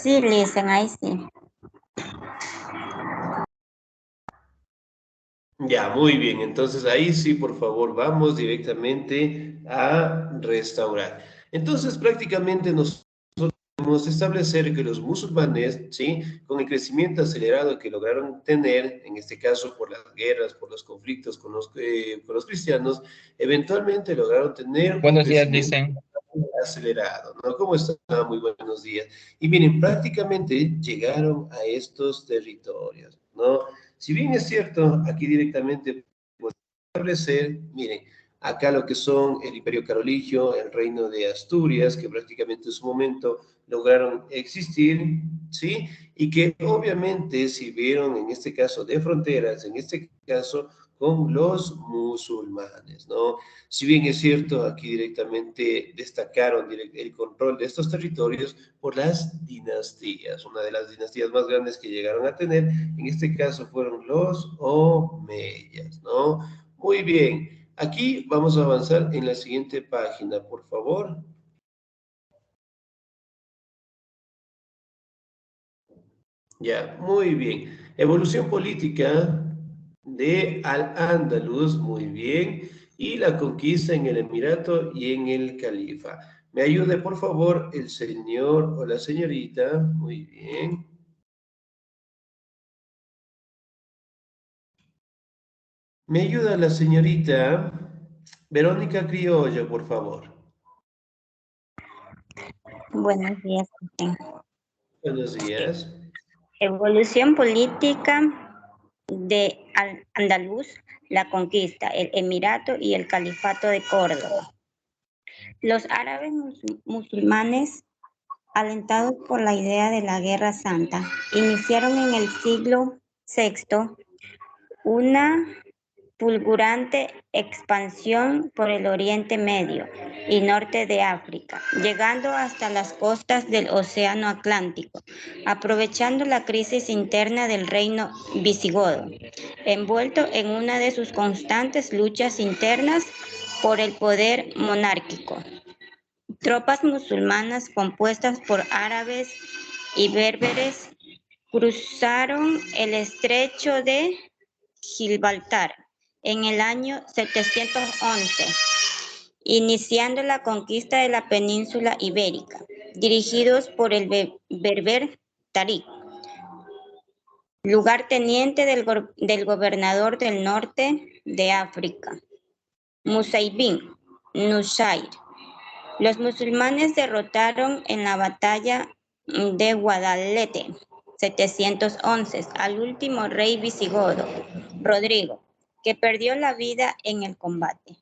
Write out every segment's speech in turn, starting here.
Sí, listen, ahí sí. Ya, muy bien. Entonces ahí sí, por favor, vamos directamente a restaurar. Entonces prácticamente nosotros podemos establecer que los musulmanes, ¿sí? Con el crecimiento acelerado que lograron tener, en este caso por las guerras, por los conflictos con los cristianos, eventualmente lograron tener un Buenos días, crecimiento dicen. acelerado, ¿no? ¿Cómo están? Muy buenos días. Y miren, prácticamente llegaron a estos territorios, ¿no? Si bien es cierto, aquí directamente podemos establecer, miren, acá lo que son el Imperio Carolingio, el Reino de Asturias, que prácticamente en su momento lograron existir, ¿sí? Y que obviamente sirvieron en este caso de fronteras, en este caso con los musulmanes, ¿no? Si bien es cierto, aquí directamente destacaron el control de estos territorios por las dinastías. Una de las dinastías más grandes que llegaron a tener, en este caso, fueron los omeyas, ¿no? Muy bien. Aquí vamos a avanzar en la siguiente página, por favor. Ya, muy bien. Evolución política de Al-Ándalus, muy bien. Y la conquista en el Emirato y en el Califa. ¿Me ayude, por favor, el señor o la señorita? Muy bien. ¿Me ayuda la señorita Verónica Criollo, por favor? Buenos días. Buenos días. Evolución política de Andaluz, la conquista, el Emirato y el Califato de Córdoba. Los árabes musulmanes, alentados por la idea de la Guerra Santa, iniciaron en el siglo VI una fulgurante expansión por el Oriente Medio y norte de África, llegando hasta las costas del Océano Atlántico, aprovechando la crisis interna del reino visigodo, envuelto en una de sus constantes luchas internas por el poder monárquico. Tropas musulmanas compuestas por árabes y berberes cruzaron el estrecho de Gibraltar en el año 711, iniciando la conquista de la península ibérica, dirigidos por el berber Tarik, lugarteniente del gobernador del norte de África, Musaybin Nusayr. Los musulmanes derrotaron en la batalla de Guadalete 711 al último rey visigodo, Rodrigo, que perdió la vida en el combate.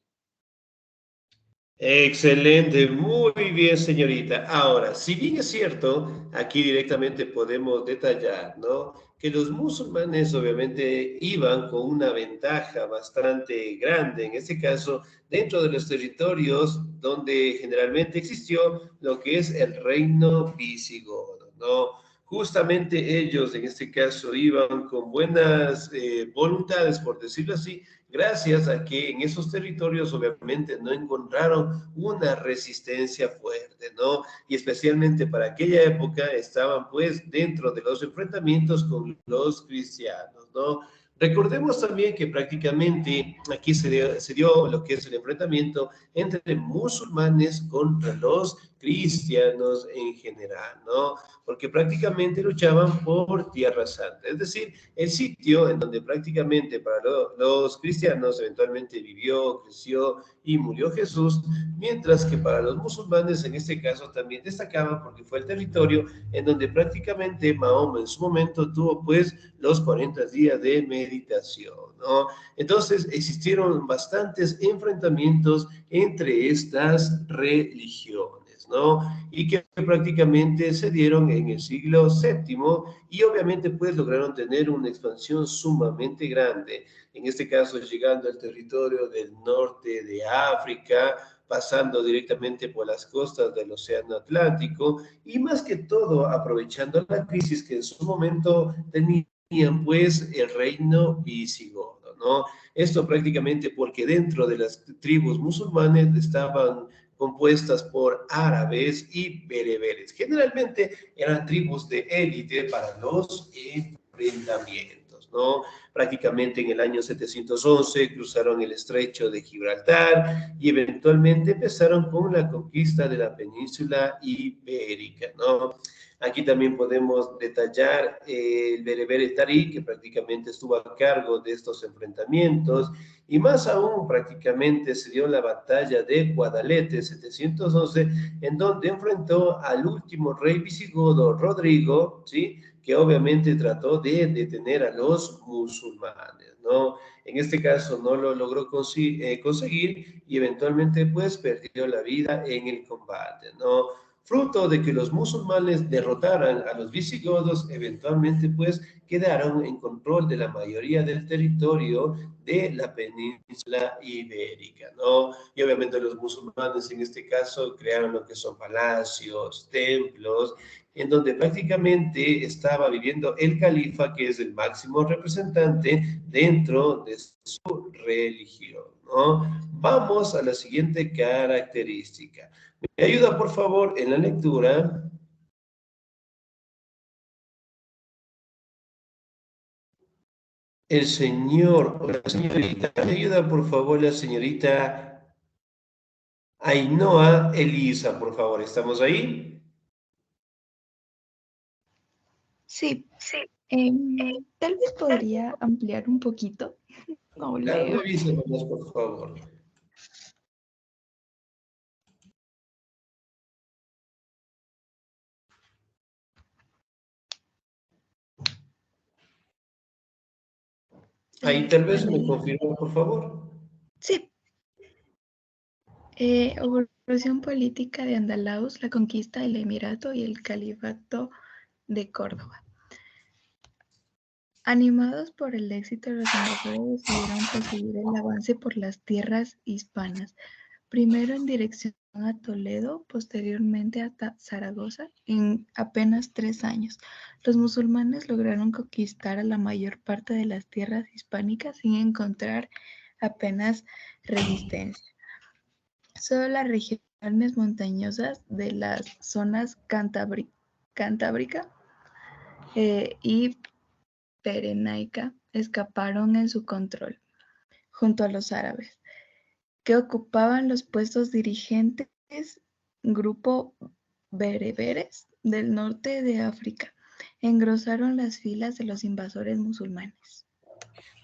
Excelente, muy bien, señorita. Ahora, si bien es cierto, aquí directamente podemos detallar, ¿no? Que los musulmanes obviamente iban con una ventaja bastante grande, en este caso, dentro de los territorios donde generalmente existió lo que es el reino visigodo, ¿no? Justamente ellos, en este caso, iban con buenas voluntades, por decirlo así, gracias a que en esos territorios obviamente no encontraron una resistencia fuerte, ¿no? Y especialmente para aquella época estaban pues dentro de los enfrentamientos con los cristianos, ¿no? Recordemos también que prácticamente aquí se dio lo que es el enfrentamiento entre musulmanes contra los cristianos en general, ¿no? Porque prácticamente luchaban por Tierra Santa, es decir, el sitio en donde prácticamente para los cristianos eventualmente vivió, creció y murió Jesús, mientras que para los musulmanes en este caso también destacaban porque fue el territorio en donde prácticamente Mahoma en su momento tuvo pues los 40 días de meditación, ¿no? Entonces existieron bastantes enfrentamientos entre estas religiones, ¿no? Y que prácticamente se dieron en el siglo VII y obviamente pues lograron tener una expansión sumamente grande, en este caso llegando al territorio del norte de África, pasando directamente por las costas del Océano Atlántico y más que todo aprovechando la crisis que en su momento tenían pues el reino visigodo, ¿no? Esto prácticamente porque dentro de las tribus musulmanes estaban compuestas por árabes y bereberes. Generalmente eran tribus de élite para los enfrentamientos, ¿no? Prácticamente en el año 711 cruzaron el estrecho de Gibraltar y eventualmente empezaron con la conquista de la península ibérica, ¿no? Aquí también podemos detallar el berebere Tarí, que prácticamente estuvo a cargo de estos enfrentamientos, y más aún prácticamente se dio la batalla de Guadalete 711, en donde enfrentó al último rey visigodo Rodrigo, ¿sí? Que obviamente trató de detener a los musulmanes, ¿no? En este caso no lo logró conseguir y eventualmente pues perdió la vida en el combate, ¿no? Fruto de que los musulmanes derrotaran a los visigodos, eventualmente pues quedaron en control de la mayoría del territorio de la península ibérica, ¿no? Y obviamente los musulmanes en este caso crearon lo que son palacios, templos, en donde prácticamente estaba viviendo el califa, que es el máximo representante dentro de su religión, ¿no? Vamos a la siguiente característica. ¿Me ayuda, por favor, en la lectura? El señor o la señorita. ¿Me ayuda, por favor, la señorita Ainhoa Elisa, por favor? ¿Estamos ahí? Sí, tal vez podría ampliar un poquito. No Claro, me leo. avisa nomás, por favor. Ahí tal vez me confirma, por favor. Sí. Evolución política de Andalaus, la conquista del Emirato y el Califato de Córdoba. Animados por el éxito, los invasores decidieron proseguir el avance por las tierras hispanas, primero en dirección a Toledo, posteriormente hasta Zaragoza, en apenas 3 años. Los musulmanes lograron conquistar a la mayor parte de las tierras hispánicas sin encontrar apenas resistencia. Solo las regiones montañosas de las zonas cantábrica y Pirenaica escaparon en su control, junto a los árabes, que ocupaban los puestos dirigentes grupo bereberes del norte de África. Engrosaron las filas de los invasores musulmanes.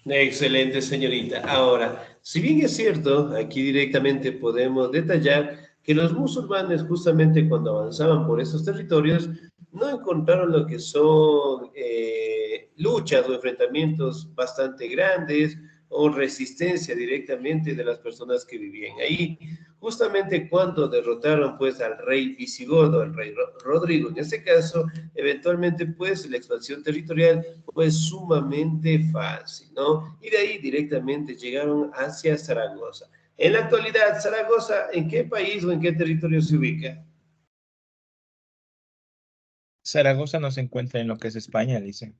Excelente, señorita. Ahora, si bien es cierto, aquí directamente podemos detallar que los musulmanes justamente cuando avanzaban por esos territorios no encontraron lo que son luchas o enfrentamientos bastante grandes o resistencia directamente de las personas que vivían ahí. Justamente cuando derrotaron pues al rey visigodo, al rey Rodrigo, en este caso, eventualmente pues la expansión territorial fue sumamente fácil, ¿no? Y de ahí directamente llegaron hacia Zaragoza. En la actualidad, Zaragoza, ¿en qué país o en qué territorio se ubica? Zaragoza no se encuentra en lo que es España, dice.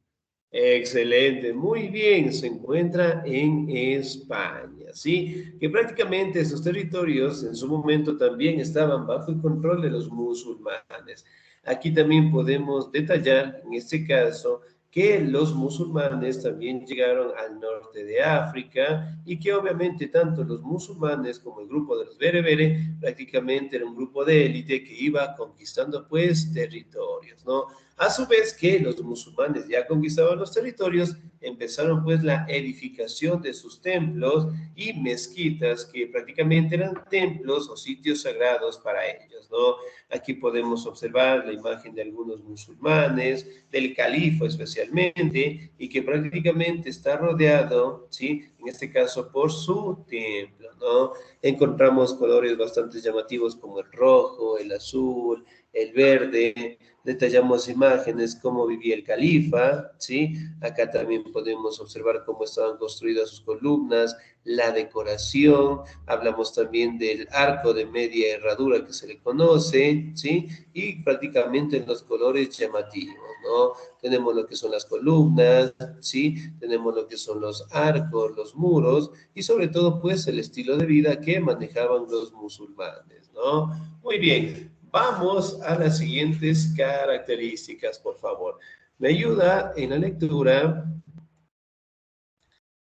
Excelente, muy bien, se encuentra en España, ¿sí? Que prácticamente esos territorios en su momento también estaban bajo el control de los musulmanes. Aquí también podemos detallar, en este caso, que los musulmanes también llegaron al norte de África y que obviamente tanto los musulmanes como el grupo de los bereberes prácticamente era un grupo de élite que iba conquistando pues territorios, ¿no? A su vez que los musulmanes ya conquistaban los territorios, empezaron pues la edificación de sus templos y mezquitas que prácticamente eran templos o sitios sagrados para ellos, ¿no? Aquí podemos observar la imagen de algunos musulmanes, del califa especialmente, y que prácticamente está rodeado, ¿sí? En este caso por su templo, ¿no? Encontramos colores bastante llamativos como el rojo, el azul, el verde, detallamos imágenes, cómo vivía el califa, ¿sí? Acá también podemos observar cómo estaban construidas sus columnas, la decoración, hablamos también del arco de media herradura que se le conoce, ¿sí? Y prácticamente los colores llamativos, ¿no? Tenemos lo que son las columnas, ¿sí? Tenemos lo que son los arcos, los muros y sobre todo, pues, el estilo de vida que manejaban los musulmanes, ¿no? Muy bien, vamos a las siguientes características, por favor. Me ayuda en la lectura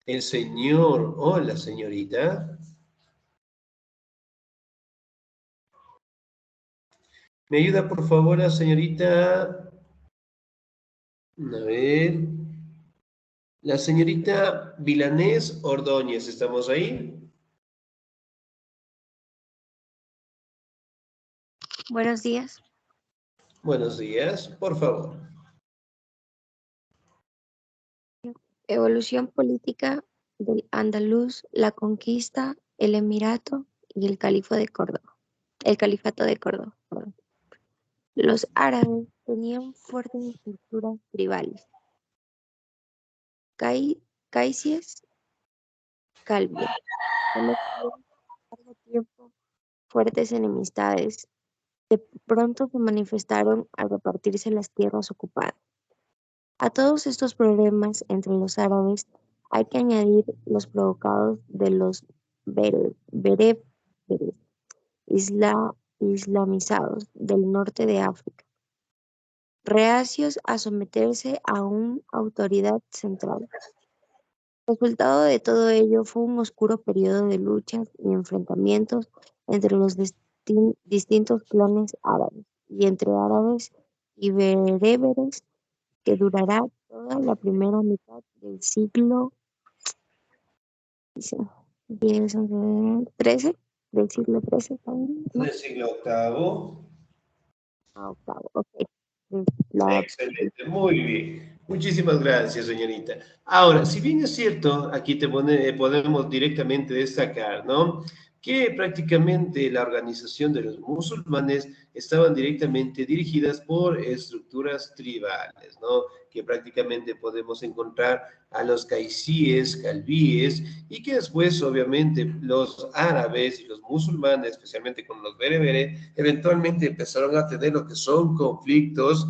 el señor o la señorita. ¿Me ayuda, por favor, la señorita? A ver. La señorita Vilanés Ordóñez, ¿estamos ahí? Buenos días. Buenos días, por favor. Evolución política del Andaluz, la conquista, el Emirato y el Califato de Córdoba. El Califato de Córdoba. Perdón. Los árabes tenían fuertes estructuras tribales. Caicies, calvios. Conocieron por largo tiempo fuertes enemistades. De pronto se manifestaron al repartirse las tierras ocupadas. A todos estos problemas entre los árabes hay que añadir los provocados de los bereberes islamizados del norte de África, reacios a someterse a una autoridad central. El resultado de todo ello fue un oscuro periodo de luchas y enfrentamientos entre los distintos clanes árabes y entre árabes y bereberes que durará toda la primera mitad del siglo XIII, del siglo XIII también, ¿no? Del siglo octavo. Octavo, ok. La, Excelente, muy bien. Muchísimas gracias, señorita. Ahora, si bien es cierto, aquí podemos directamente destacar, ¿no? Que prácticamente la organización de los musulmanes estaban directamente dirigidas por estructuras tribales, ¿no? Que prácticamente podemos encontrar a los caicíes, calvíes, y que después, obviamente, los árabes y los musulmanes, especialmente con los bereberes, eventualmente empezaron a tener lo que son conflictos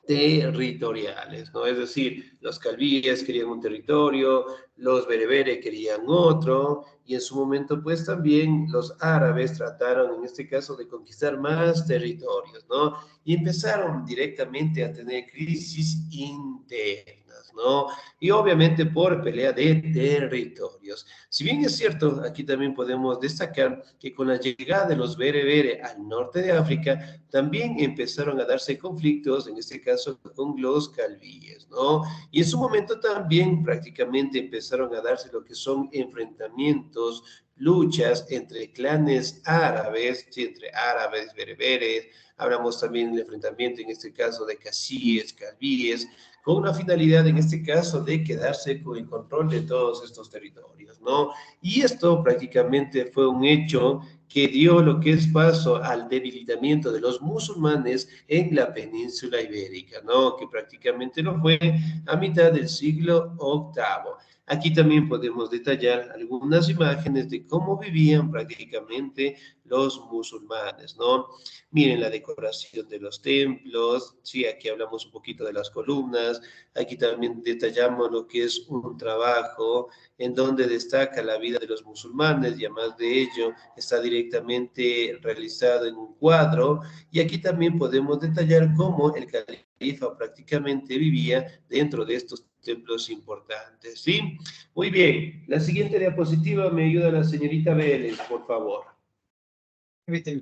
territoriales, ¿no? Es decir, los calvíes querían un territorio, los bereberes querían otro, y en su momento, pues también los árabes trataron, en este caso, de conquistar más territorios, ¿no? Y empezaron directamente a tener crisis internas, ¿no? Y obviamente por pelea de territorios. Si bien es cierto, aquí también podemos destacar que con la llegada de los bereberes al norte de África, también empezaron a darse conflictos, en este caso con los calvíes, ¿no? Y en su momento también prácticamente empezaron a darse lo que son enfrentamientos, luchas entre clanes árabes, sí, entre árabes, bereberes, hablamos también del enfrentamiento en este caso de casíes, calvíes, con una finalidad en este caso de quedarse con el control de todos estos territorios, ¿no? Y esto prácticamente fue un hecho que dio lo que es paso al debilitamiento de los musulmanes en la península ibérica, ¿no? Que prácticamente lo fue a mitad del siglo VIII. Aquí también podemos detallar algunas imágenes de cómo vivían prácticamente los musulmanes, ¿no? Miren la decoración de los templos, sí, aquí hablamos un poquito de las columnas, aquí también detallamos lo que es un trabajo en donde destaca la vida de los musulmanes y además de ello está directamente realizado en un cuadro, y aquí también podemos detallar cómo el califa prácticamente vivía dentro de estos templos importantes, ¿sí? Muy bien, la siguiente diapositiva me ayuda la señorita Vélez, por favor.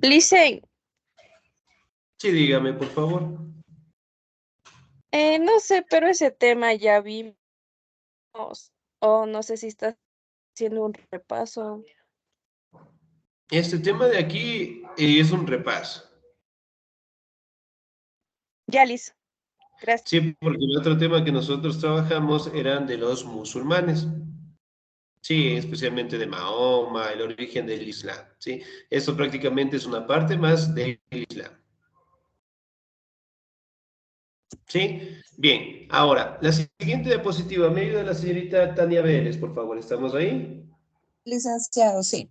Licen, Sí, dígame, por favor. no sé, pero ese tema ya vimos, o no sé si estás haciendo un repaso. Este tema de aquí es un repaso. Ya, listo. Gracias. Sí, porque el otro tema que nosotros trabajamos eran de los musulmanes. Sí, especialmente de Mahoma, el origen del Islam, ¿sí? Eso prácticamente es una parte más del Islam. ¿Sí? Bien, ahora, la siguiente diapositiva, me ayuda la señorita Tania Vélez, por favor, ¿estamos ahí? Licenciado, sí.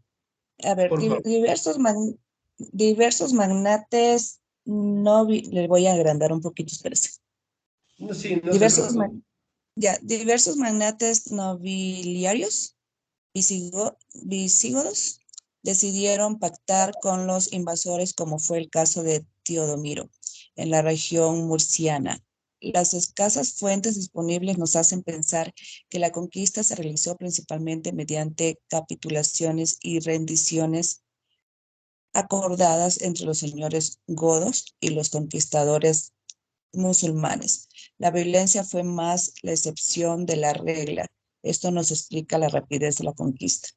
A ver, Por favor. diversos magnates, le voy a agrandar un poquito, espérese. No, sí, no se preocupe. Diversos magnates nobiliarios visigodos decidieron pactar con los invasores, como fue el caso de Teodomiro en la región murciana. Las escasas fuentes disponibles nos hacen pensar que la conquista se realizó principalmente mediante capitulaciones y rendiciones acordadas entre los señores godos y los conquistadores musulmanes. La violencia fue más la excepción de la regla. Esto nos explica la rapidez de la conquista.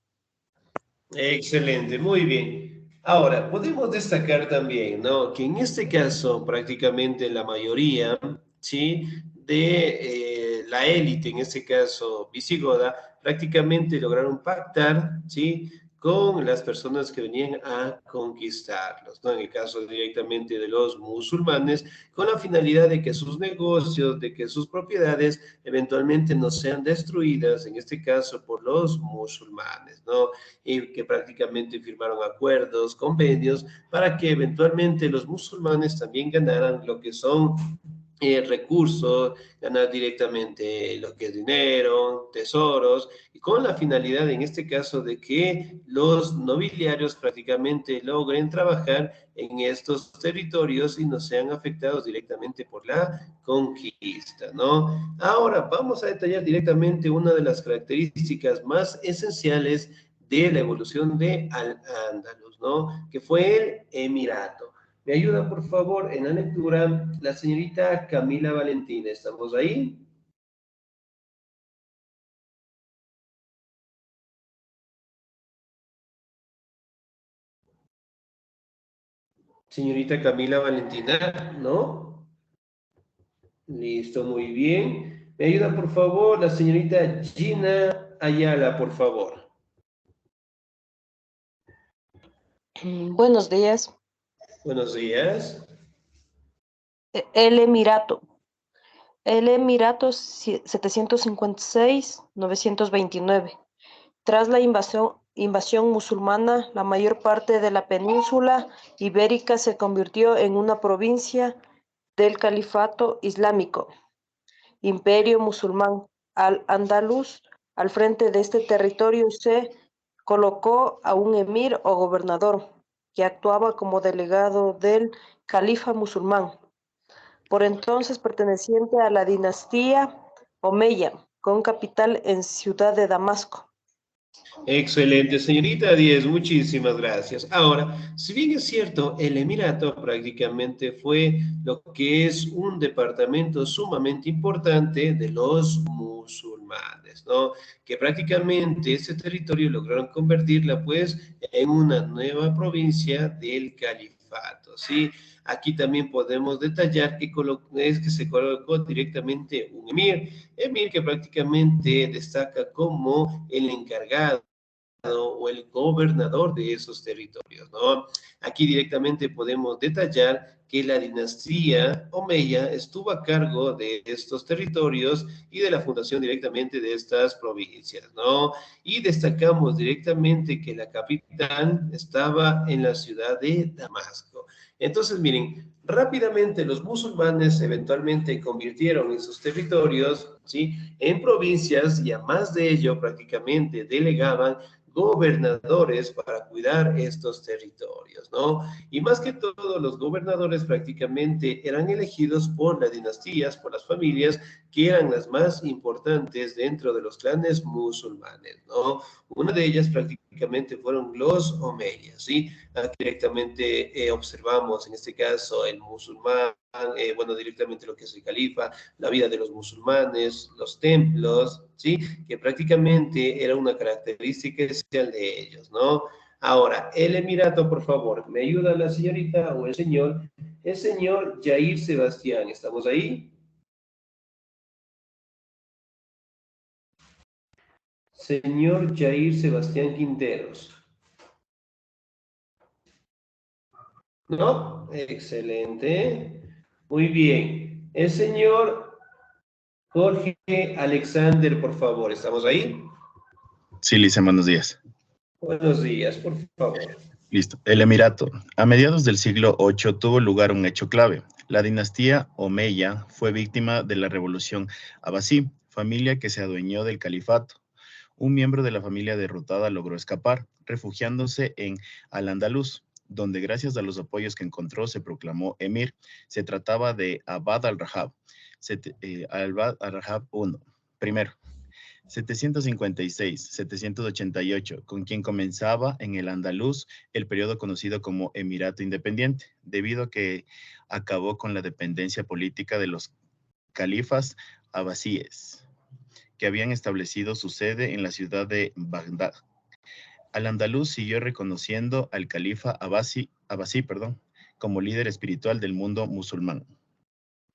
Excelente, muy bien. Ahora, podemos destacar también, ¿no? Que en este caso, prácticamente la mayoría, ¿sí? De la élite, en este caso visigoda, prácticamente lograron pactar, ¿sí? Con las personas que venían a conquistarlos, ¿no? En el caso directamente de los musulmanes, con la finalidad de que sus negocios, de que sus propiedades eventualmente no sean destruidas, en este caso por los musulmanes, ¿no? Y que prácticamente firmaron acuerdos, convenios, para que eventualmente los musulmanes también ganaran lo que son recursos, ganar directamente lo que es dinero, tesoros, y con la finalidad en este caso de que los nobiliarios prácticamente logren trabajar en estos territorios y no sean afectados directamente por la conquista, ¿no? Ahora vamos a detallar directamente una de las características más esenciales de la evolución de Al-Ándalus, ¿no? Que fue el Emirato. Me ayuda, por favor, en la lectura la señorita Camila Valentina. ¿Estamos ahí? Señorita Camila Valentina, ¿no? Listo, muy bien. Me ayuda, por favor, la señorita Gina Ayala, por favor. Buenos días. Buenos días. El Emirato. El Emirato 756-929. Tras la invasión musulmana, la mayor parte de la península ibérica se convirtió en una provincia del Califato Islámico, Imperio Musulmán. Al-Andalus, al frente de este territorio, se colocó a un emir o gobernador, que actuaba como delegado del califa musulmán, por entonces perteneciente a la dinastía Omeya, con capital en Ciudad de Damasco. Excelente, señorita Díez, muchísimas gracias. Ahora, si bien es cierto, el Emirato prácticamente fue lo que es un departamento sumamente importante de los musulmanes, ¿no? Que prácticamente ese territorio lograron convertirla pues en una nueva provincia del califato, ¿sí? Aquí también podemos detallar que es que se colocó directamente un emir que prácticamente destaca como el encargado o el gobernador de esos territorios, ¿no? Aquí directamente podemos detallar que la dinastía Omeya estuvo a cargo de estos territorios y de la fundación directamente de estas provincias, ¿no? Y destacamos directamente que la capital estaba en la ciudad de Damasco. Entonces, miren, rápidamente los musulmanes eventualmente convirtieron esos territorios, ¿sí? En provincias y a más de ello prácticamente delegaban gobernadores para cuidar estos territorios, ¿no? Y más que todo, los gobernadores prácticamente eran elegidos por las dinastías, por las familias que eran las más importantes dentro de los clanes musulmanes, ¿no? Una de ellas prácticamente fueron los omeyas, ¿sí? Aquí directamente observamos en este caso el musulmán, bueno, directamente lo que es el califa, la vida de los musulmanes, los templos, ¿sí? Que prácticamente era una característica esencial de ellos, ¿no? Ahora, el Emirato, por favor, ¿me ayuda la señorita o el señor? El señor Jair Sebastián, ¿estamos ahí? Señor Jair Sebastián Quinteros. ¿No? Excelente. Muy bien. El señor Jorge Alexander, por favor, ¿estamos ahí? Sí, Lice, buenos días. Buenos días, por favor. Listo. El Emirato. A mediados del siglo VIII tuvo lugar un hecho clave. La dinastía Omeya fue víctima de la revolución abasí, familia que se adueñó del califato. Un miembro de la familia derrotada logró escapar, refugiándose en Al-Andalus, donde gracias a los apoyos que encontró se proclamó emir. Se trataba de Abad al-Rahab, Abad al-Rahab I, primero. 756-788, con quien comenzaba en el Andaluz el periodo conocido como Emirato Independiente, debido a que acabó con la dependencia política de los califas abasíes, que habían establecido su sede en la ciudad de Bagdad. Al-Andalus siguió reconociendo al califa abasí, como líder espiritual del mundo musulmán.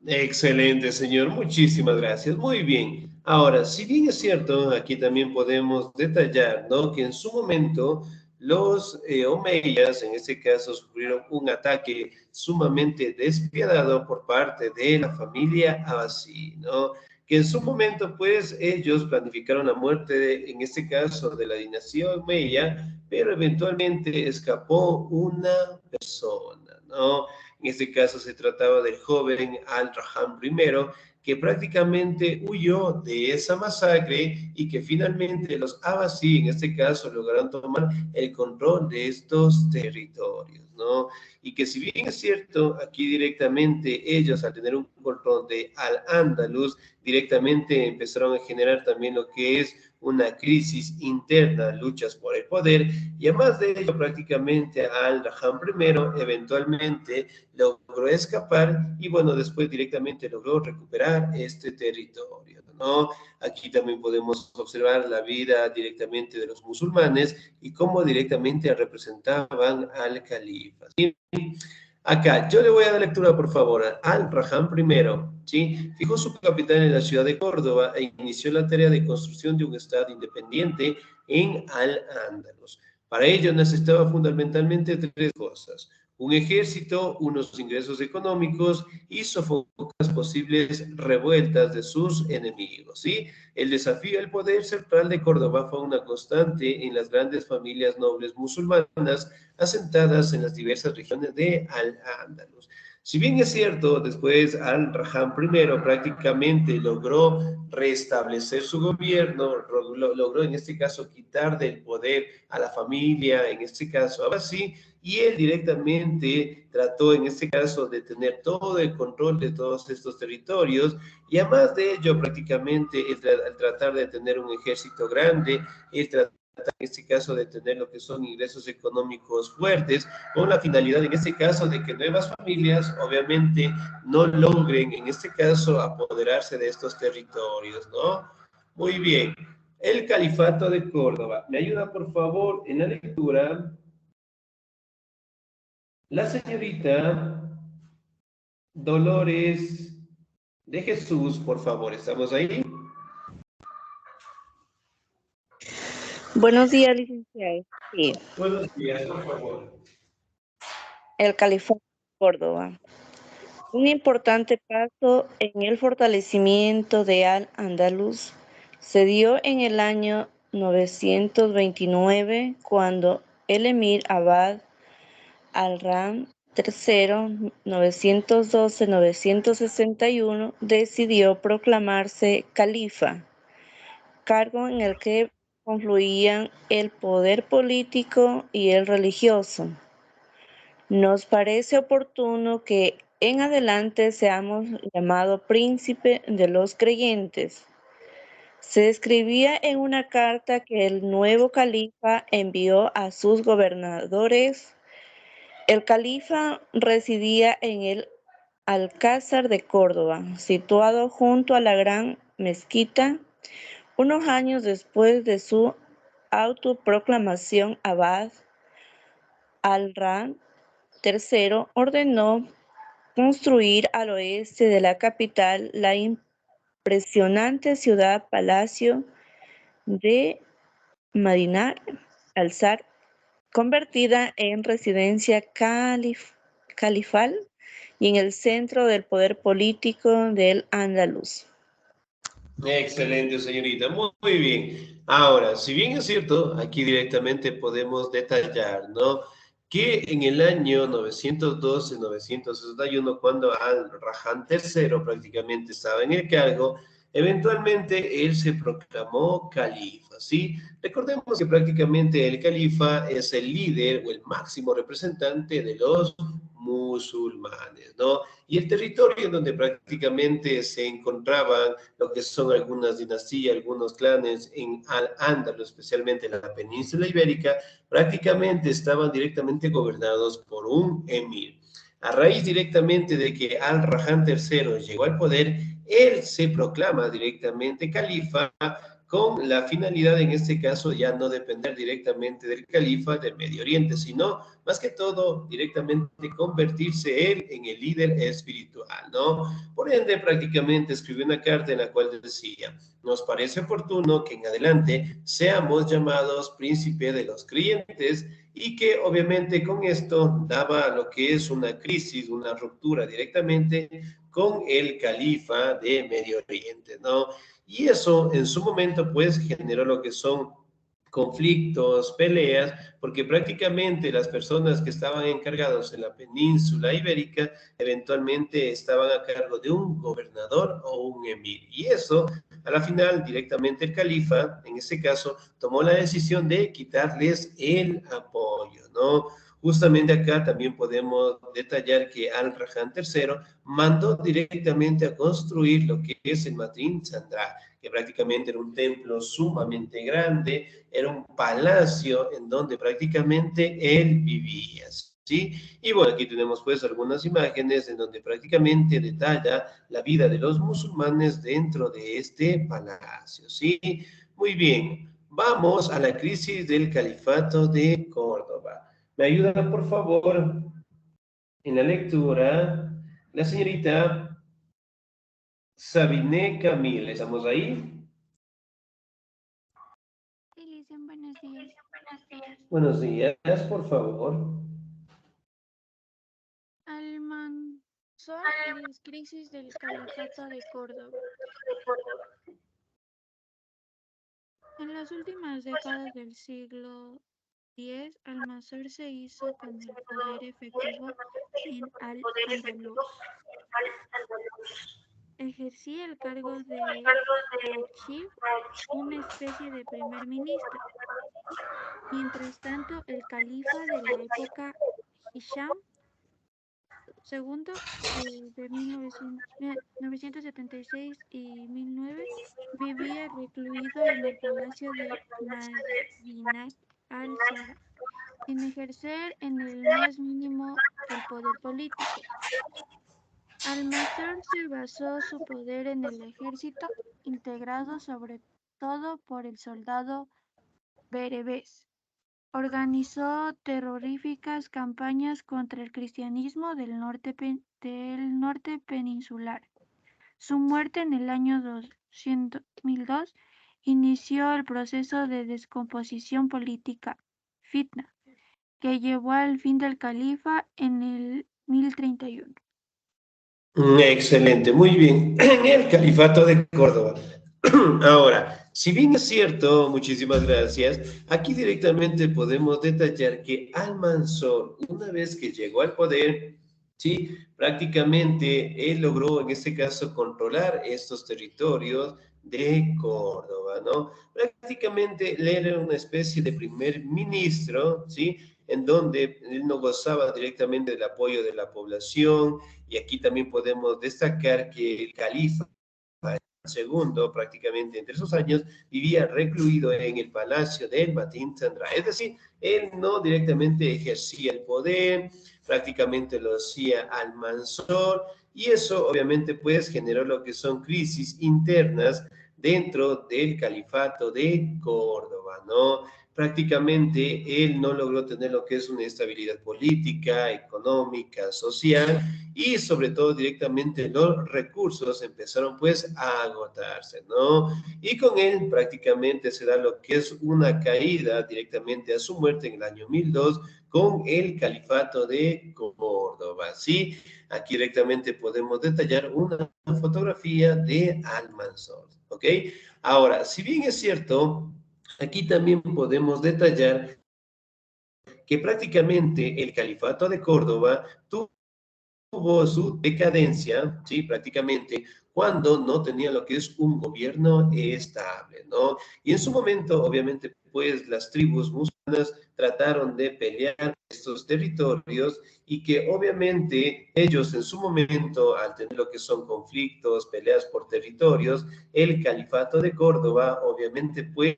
Excelente, señor. Muchísimas gracias. Muy bien. Ahora, si bien es cierto, aquí también podemos detallar, ¿no? Que en su momento los omeyas, en este caso, sufrieron un ataque sumamente despiadado por parte de la familia Abbasí, ¿no? Que en su momento, pues, ellos planificaron la muerte, en este caso, de la dinastía omeya, pero eventualmente escapó una persona, ¿no? En este caso se trataba del joven Al-Raham I, que prácticamente huyó de esa masacre y que finalmente los Abbasí, en este caso, lograron tomar el control de estos territorios, ¿no? Y que si bien es cierto, aquí directamente ellos al tener un control de Al-Ándalus, directamente empezaron a generar también lo que es una crisis interna, luchas por el poder, y además de ello prácticamente Al-Raham I eventualmente logró escapar y bueno, después directamente logró recuperar este territorio, ¿no? Aquí también podemos observar la vida directamente de los musulmanes y cómo directamente representaban al califa, ¿sí? Acá, yo le voy a dar lectura, por favor, Al-Raham I, ¿sí? Fijó su capital en la ciudad de Córdoba e inició la tarea de construcción de un estado independiente en Al-Ándalus. Para ello necesitaba fundamentalmente tres cosas: un ejército, unos ingresos económicos y sofocar posibles revueltas de sus enemigos, ¿sí? El desafío al poder central de Córdoba fue una constante en las grandes familias nobles musulmanas asentadas en las diversas regiones de Al-Ándalus. Si bien es cierto, después Al-Raham I prácticamente logró restablecer su gobierno, logró en este caso quitar del poder a la familia, en este caso Abbasí, y él directamente trató en este caso de tener todo el control de todos estos territorios, y además de ello prácticamente al tratar de tener un ejército grande, él trató en este caso de tener lo que son ingresos económicos fuertes, con la finalidad en este caso de que nuevas familias obviamente no logren en este caso apoderarse de estos territorios, ¿no? Muy bien. El Califato de Córdoba. ¿Me ayuda por favor en la lectura? La señorita Dolores de Jesús, por favor, ¿estamos ahí? Buenos días, licenciado. Sí, Buenos días, por favor. el Califato de Córdoba. Un importante paso en el fortalecimiento de Al-Andalus se dio en el año 929, cuando el emir Abad al-Rahman III, 912-961, decidió proclamarse califa, cargo en el que confluían el poder político y el religioso. Nos parece oportuno que en adelante seamos llamados príncipe de los creyentes. Se escribía en una carta que el nuevo califa envió a sus gobernadores. El califa residía en el Alcázar de Córdoba, situado junto a la gran mezquita. Unos años después de su autoproclamación, Abad al-Rahman III ordenó construir al oeste de la capital la impresionante ciudad-palacio de Madinar al-Sar, convertida en residencia califal y en el centro del poder político del Andaluz. Excelente, señorita. Muy bien. Ahora, si bien es cierto, aquí directamente podemos detallar, ¿no? Que en el año 912-961, cuando Al-Raján III prácticamente estaba en el cargo, eventualmente él se proclamó califa, ¿sí? Recordemos que prácticamente el califa es el líder o el máximo representante de los musulmanes, ¿no? Y el territorio en donde prácticamente se encontraban lo que son algunas dinastías, algunos clanes en Al-Ándalus, especialmente en la península ibérica, prácticamente estaban directamente gobernados por un emir. A raíz directamente de que Al-Raján III llegó al poder, él se proclama directamente califa con la finalidad, en este caso, ya no depender directamente del califa del Medio Oriente, sino más que todo directamente convertirse él en el líder espiritual, ¿no? Por ende, prácticamente escribió una carta en la cual decía: nos parece oportuno que en adelante seamos llamados príncipe de los creyentes, y que obviamente con esto daba lo que es una crisis, una ruptura directamente con el califa de Medio Oriente, ¿no? Y eso en su momento pues generó lo que son conflictos, peleas, porque prácticamente las personas que estaban encargados en la península ibérica eventualmente estaban a cargo de un gobernador o un emir. Y eso, a la final, directamente el califa, en ese caso, tomó la decisión de quitarles el apoyo, ¿no? Justamente acá también podemos detallar que Al-Raján III mandó directamente a construir lo que es el Matin Chandra, que prácticamente era un templo sumamente grande, era un palacio en donde prácticamente él vivía, ¿sí? Y bueno, aquí tenemos pues algunas imágenes en donde prácticamente detalla la vida de los musulmanes dentro de este palacio, ¿sí? Muy bien, vamos a la crisis del califato de Córdoba. ¿Me ayuda, por favor, en la lectura la señorita Sabine Camille? ¿Estamos ahí? Sí, buenos días. Buenos días, por favor. Almanzor y las crisis del Califato de Córdoba. En las últimas décadas del siglo X, Almanzor se hizo con el poder efectivo en Al-Ándalus. Ejercía el cargo de Rachid, una especie de primer ministro. Mientras tanto, el califa de la época, Hisham II, de 976 y 1009, vivía recluido en el palacio de Madinat al-Zahra, sin ejercer en el más mínimo el poder político. Almanzor se basó su poder en el ejército, integrado sobre todo por el soldado bereber. Organizó terroríficas campañas contra el cristianismo del norte peninsular. Su muerte en el año 2002 inició el proceso de descomposición política, fitna, que llevó al fin del califa en el 1031. Excelente, muy bien. En el califato de Córdoba. Ahora, si bien es cierto, muchísimas gracias, aquí directamente podemos detallar que Almanzor, una vez que llegó al poder, sí, prácticamente él logró en este caso controlar estos territorios de Córdoba, ¿no? Prácticamente él era una especie de primer ministro, ¿sí? En donde él no gozaba directamente del apoyo de la población, y aquí también podemos destacar que el califa segundo, prácticamente entre esos años, vivía recluido en el palacio del Matin Chandra. Es decir, él no directamente ejercía el poder, prácticamente lo hacía Almanzor, y eso obviamente pues generó lo que son crisis internas dentro del califato de Córdoba, ¿no? Prácticamente él no logró tener lo que es una estabilidad política, económica, social, y sobre todo directamente los recursos empezaron pues a agotarse, ¿no? Y con él prácticamente se da lo que es una caída directamente a su muerte en el año 1002 con el califato de Córdoba, ¿sí? aquí directamente podemos detallar una fotografía de Almanzor, ¿ok? Ahora, si bien es cierto, aquí también podemos detallar que prácticamente el Califato de Córdoba tuvo su decadencia, ¿sí? Prácticamente cuando no tenía lo que es un gobierno estable, ¿no? Y en su momento, obviamente, pues las tribus musulmanas trataron de pelear estos territorios y que obviamente ellos en su momento, al tener lo que son conflictos, peleas por territorios, el Califato de Córdoba, obviamente, pues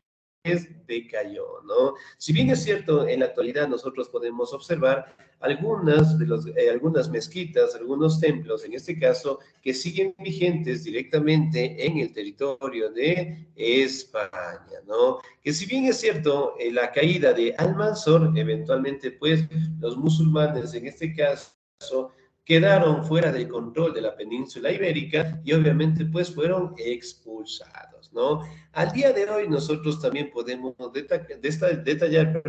decayó, ¿no? Si bien es cierto, en la actualidad nosotros podemos observar algunas mezquitas, algunos templos, en este caso, que siguen vigentes directamente en el territorio de España, ¿no? Que si bien es cierto, la caída de Almanzor, eventualmente, pues, los musulmanes, en este caso, quedaron fuera del control de la península ibérica y obviamente pues fueron expulsados, ¿no? Al día de hoy nosotros también podemos detallar,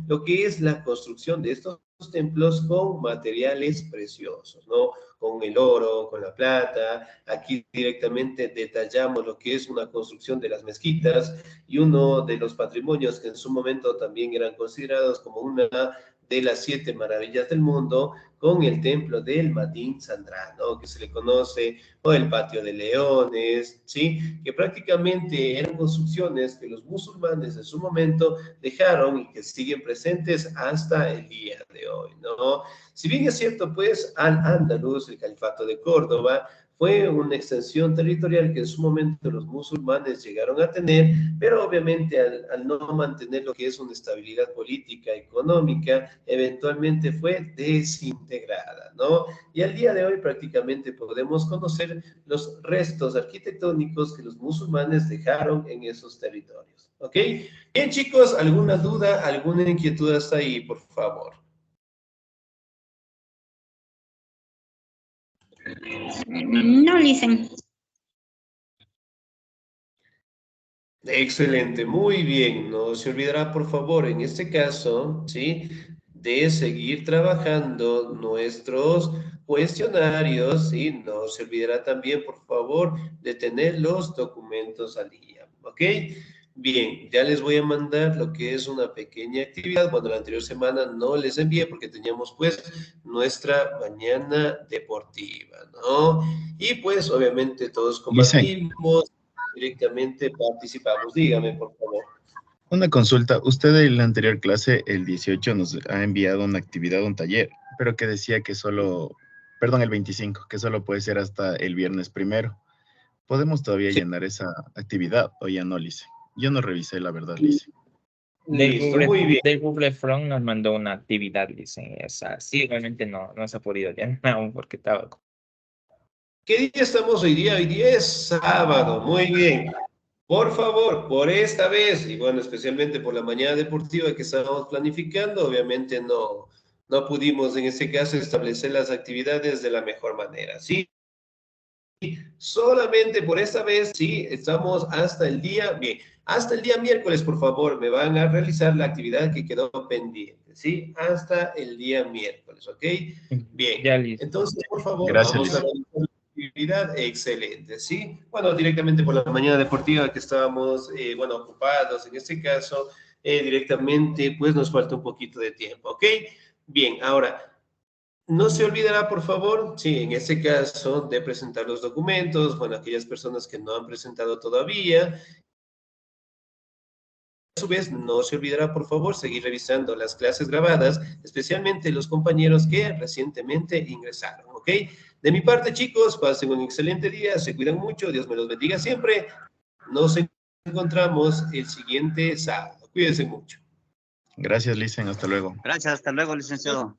lo que es la construcción de estos templos con materiales preciosos, ¿no? Con el oro, con la plata. Aquí directamente detallamos lo que es una construcción de las mezquitas y uno de los patrimonios que en su momento también eran considerados como una de las 7 maravillas del mundo, con el templo del Madín Sandrá, ¿no? Que se le conoce, o el patio de leones, ¿sí? Que prácticamente eran construcciones que los musulmanes en su momento dejaron y que siguen presentes hasta el día de hoy, ¿no? Si bien es cierto, pues, Al-Ándalus, el Califato de Córdoba, fue una extensión territorial que en su momento los musulmanes llegaron a tener, pero obviamente al no mantener lo que es una estabilidad política, económica, eventualmente fue desintegrada, ¿no? Y al día de hoy prácticamente podemos conocer los restos arquitectónicos que los musulmanes dejaron en esos territorios, ¿ok? Bien, chicos, ¿alguna duda, alguna inquietud hasta ahí, por favor? No, listen. Excelente, muy bien. No se olvidará, por favor, en este caso, ¿sí? De seguir trabajando nuestros cuestionarios, ¿sí? No se olvidará también, por favor, de tener los documentos al día, ¿ok? Bien, ya les voy a mandar lo que es una pequeña actividad. Bueno, la anterior semana no les envié porque teníamos, pues, nuestra mañana deportiva, ¿no? Y, pues, obviamente todos compartimos. Directamente participamos. Dígame, por favor. Una consulta. Usted en la anterior clase, el 18, nos ha enviado una actividad, un taller, pero que decía que solo, perdón, el 25, que solo puede ser hasta el viernes 1. ¿Podemos todavía llenar esa actividad o ya no, Lice? Yo no revisé, la verdad, Lice. Listo, muy bien. Del Google From nos mandó una actividad, dicen esa. Sí, realmente no se ha podido llenar aún porque estaba... ¿Qué día estamos hoy día? Hoy día es sábado, muy bien. Por favor, por esta vez, y bueno, especialmente por la mañana deportiva que estábamos planificando, obviamente no pudimos en este caso establecer las actividades de la mejor manera, ¿sí? Solamente por esta vez, sí, estamos hasta el día, bien, hasta el día miércoles, por favor, me van a realizar la actividad que quedó pendiente, ¿sí? Hasta el día miércoles, ¿ok? Bien, ya listo. Entonces, por favor, Gracias, vamos a realizar la actividad, excelente, ¿sí? Bueno, directamente por la mañana deportiva que estábamos, bueno, ocupados en este caso, directamente, pues nos falta un poquito de tiempo, ¿ok? Bien, ahora... No se olvidará, por favor, sí, en este caso, de presentar los documentos, bueno, aquellas personas que no han presentado todavía. A su vez, no se olvidará, por favor, seguir revisando las clases grabadas, especialmente los compañeros que recientemente ingresaron, ¿ok? De mi parte, chicos, pasen un excelente día, se cuidan mucho, Dios me los bendiga siempre. Nos encontramos el siguiente sábado. Cuídense mucho. Gracias, Licen. Hasta luego. Gracias, hasta luego, licenciado.